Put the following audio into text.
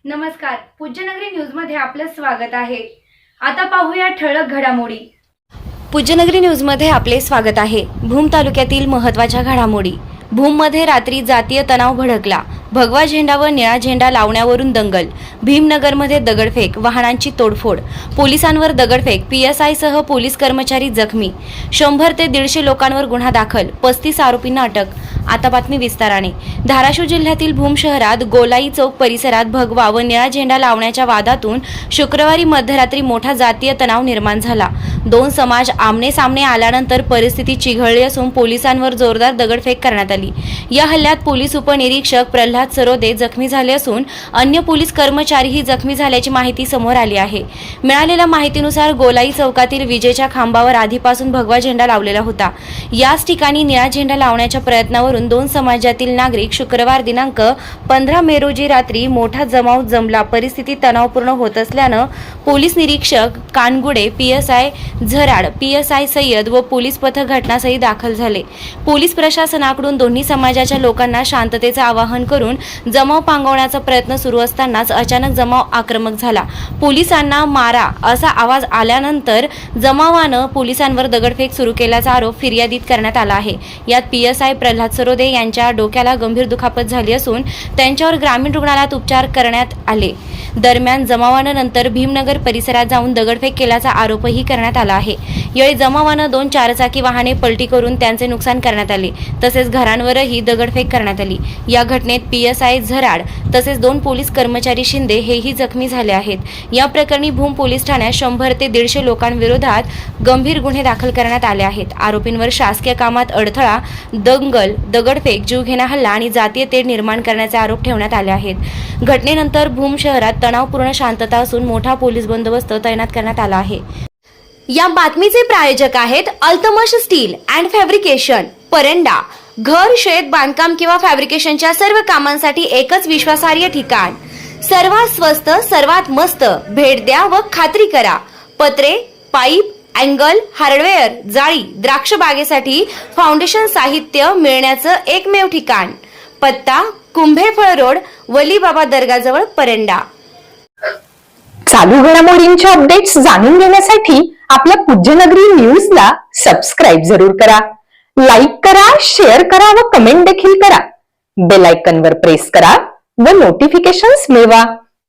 नमस्कार, पूज्यनगरी न्यूज मध्ये आपलं स्वागत आहे। आता पाहूया ठळक घडामोडी। पूज्यनगरी न्यूज मध्ये आपले स्वागत आहे। भूम तालुक्यातील महत्त्वाच्या घडामोडी। भूम मध्ये रात्री जातीय तणाव भडकला। भगवा झेंडा व निळा झेंडा लावण्यावरून दंगल। भीमनगरमध्ये दगडफेक, वाहनांची तोडफोड, पोलिसांवर दगडफेक, पीएसआय सह पोलीस कर्मचारी जखमी। 100 ते 150 लोकांवर गुन्हा दाखल, 35 आरोपींना अटक। आता बातमी विस्ताराने। धाराशिव जिल्ह्यातील भूम शहरात गोलाई चौक परिसरात भगवा व निळा झेंडा लावण्याच्या वादातून शुक्रवारी मध्यरात्री मोठा जातीय तणाव निर्माण झाला। दोन समाज आमने सामने आल्यानंतर परिस्थिती चिघळली असून पोलिसांवर जोरदार दगडफेक करण्यात आली। या हल्ल्यात पोलीस उपनिरीक्षक प्रल्हाद सरोदे जखमी झाले असून अन्य पोलीस कर्मचारीही जखमी झाल्याची माहिती समोर आली आहे। मिळालेल्या माहितीनुसार गोलाई चौकातील विजेच्या खांबावर आधीपासून भगवा झेंडा लावलेला होता। याच ठिकाणी निळा झेंडा लावण्याच्या प्रयत्नावरून दोन समाजातील नागरिक शुक्रवार दिनांक 15 मे रोजी रात्री मोठा जमाव जमला। परिस्थिती तणावपूर्ण होत असल्यानं पोलीस निरीक्षक कानगुडे, पीएसआय झराड, पीएसआय सय्यद व पोलीस पथक घटनास्थळी दाखल झाले। पोलीस प्रशासनाकडून दोन्ही समाजाच्या लोकांना शांततेचं आवाहन करून जमाव पांगवण्याचा प्रयत्न सुरू असतानाच अचानक जमाव आक्रमक झाला। पोलिसांना मारा असा आवाज आल्यानंतर जमावानं पोलिसांवर दगडफेक सुरू केल्याचा आरोप फिर्यादीत करण्यात आला आहे। यात पीएसआय प्रल्हाद सरोदे यांच्या डोक्याला गंभीर दुखापत झाली असून त्यांच्यावर ग्रामीण रुग्णालयात उपचार करण्यात आले। दरम्यान जमावानं नंतर भीमनगर परिसरात जाऊन दगडफेक केल्याचा आरोपही करण्यात आला आहे। यावेळी जमावानं 2 चारचाकी वाहने पलटी करून त्यांचे नुकसान करण्यात आले, तसेच घरांवरही दगडफेक करण्यात आली। या घटनेत पीएसआय झराड तसेच 2 पोलीस कर्मचारी शिंदे हेही जखमी झाले आहेत। या प्रकरणी भूम पोलीस ठाण्यात 100 ते 150 लोकांविरोधात गंभीर गुन्हे दाखल करण्यात आले आहेत। आरोपींवर शासकीय कामात अडथळा, दंगल, दगडफेक, जीवघेणा हल्ला आणि जातीय तेढ निर्माण करण्याचे आरोप ठेवण्यात आले आहेत। घटनेनंतर भूम शहरात तणावपूर्ण शांतता असून मोठा पोलीस बंदोबस्त तैनात करण्यात आला आहे। या बातमीचे प्रायोजक आहेत Altamash steel and fabrication, Paranda. घर, शेत, बांधकाम किंवा फॅब्रिकेशनच्या सर्व कामांसाठी एकच विश्वासार्ह ठिकाण। सर्वात स्वस्त, सर्वात मस्त। भेट द्या व खात्री करा। पत्रे, पाईप, अँगल, हार्डवेअर, जाळी, द्राक्ष बागेसाठी फाउंडेशन साहित्य मिळण्याचं एकमेव ठिकाण। पत्ता कुंभेफळ रोड, वलीबाबा दर्गाजवळ, परंडा। चालू घडामोडींच्या अपडेट्स जाणून घेण्यासाठी आपल्या पूज्यनगरी न्यूजला सबस्क्राईब जरूर करा, लाईक करा, शेअर करा व कमेंट देखील करा। बेल आयकॉनवर प्रेस करा व नोटिफिकेशन्स मिळवा।